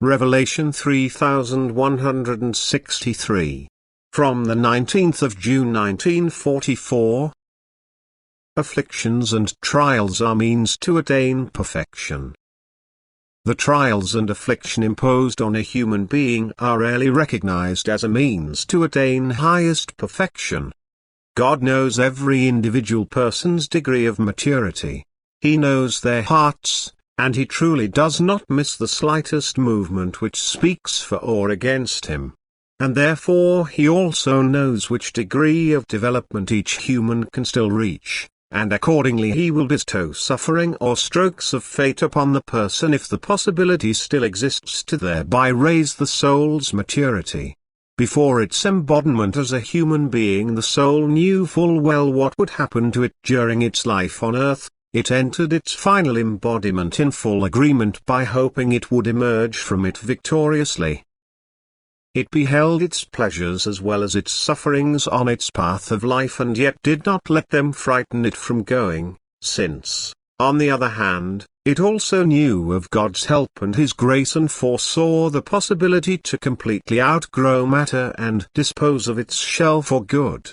Revelation 3163. From the 19th of June 1944. Afflictions and trials are means to attain perfection. The trials and affliction imposed on a human being are rarely recognized as a means to attain highest perfection. God knows every individual person's degree of maturity. He knows their hearts, and He truly does not miss the slightest movement which speaks for or against Him. And therefore He also knows which degree of development each human can still reach, and accordingly He will bestow suffering or strokes of fate upon the person if the possibility still exists to thereby raise the soul's maturity. Before its embodiment as a human being, the soul knew full well what would happen to it during its life on earth. It entered its final embodiment in full agreement by hoping it would emerge from it victoriously. It beheld its pleasures as well as its sufferings on its path of life, and yet did not let them frighten it from going, since, on the other hand, it also knew of God's help and His grace and foresaw the possibility to completely outgrow matter and dispose of its shell for good.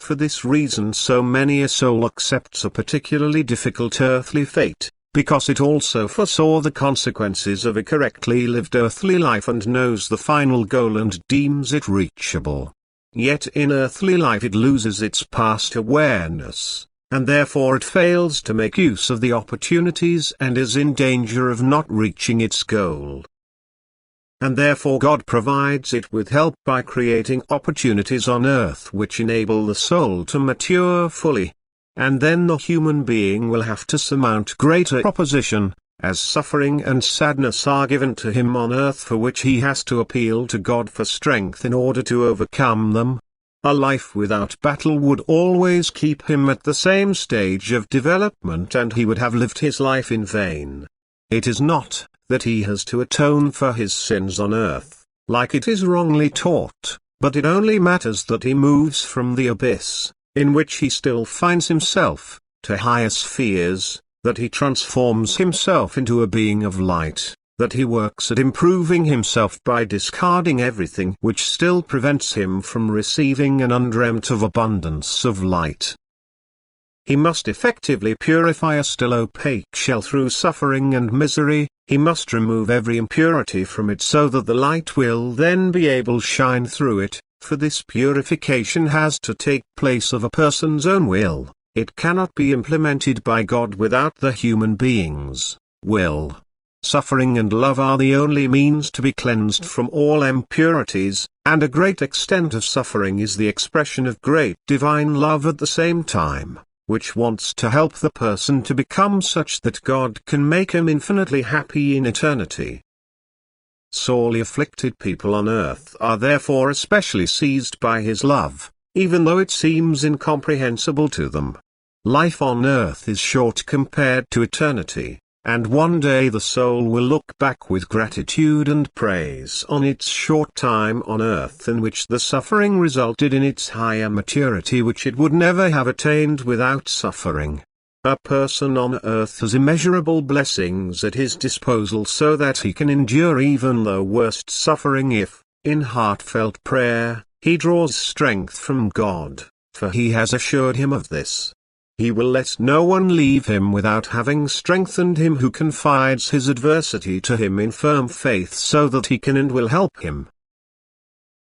For this reason so many a soul accepts a particularly difficult earthly fate, because it also foresaw the consequences of a correctly lived earthly life and knows the final goal and deems it reachable. Yet in earthly life it loses its past awareness, and therefore it fails to make use of the opportunities and is in danger of not reaching its goal. And therefore God provides it with help by creating opportunities on earth which enable the soul to mature fully. And then the human being will have to surmount greater opposition, as suffering and sadness are given to him on earth for which he has to appeal to God for strength in order to overcome them. A life without battle would always keep him at the same stage of development, and he would have lived his life in vain. It is not that he has to atone for his sins on earth, like it is wrongly taught, but it only matters that he moves from the abyss, in which he still finds himself, to higher spheres, that he transforms himself into a being of light, that he works at improving himself by discarding everything which still prevents him from receiving an undreamt of abundance of light. He must effectively purify a still opaque shell through suffering and misery. He must remove every impurity from it so that the light will then be able to shine through it. For this purification has to take place of a person's own will. It cannot be implemented by God without the human being's will. Suffering and love are the only means to be cleansed from all impurities, and a great extent of suffering is the expression of great divine love at the same time, which wants to help the person to become such that God can make him infinitely happy in eternity. Sorely afflicted people on earth are therefore especially seized by His love, even though it seems incomprehensible to them. Life on earth is short compared to eternity, and one day the soul will look back with gratitude and praise on its short time on earth in which the suffering resulted in its higher maturity which it would never have attained without suffering. A person on earth has immeasurable blessings at his disposal so that he can endure even the worst suffering if, in heartfelt prayer, he draws strength from God, for He has assured him of this. He will let no one leave him without having strengthened him who confides his adversity to Him in firm faith so that he can and will help him.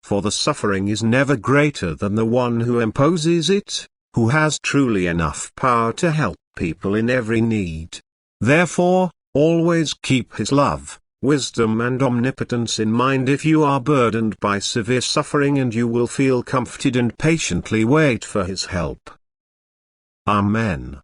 For the suffering is never greater than the one who imposes it, who has truly enough power to help people in every need. Therefore, always keep His love, wisdom and omnipotence in mind if you are burdened by severe suffering, and you will feel comforted and patiently wait for His help. Amen.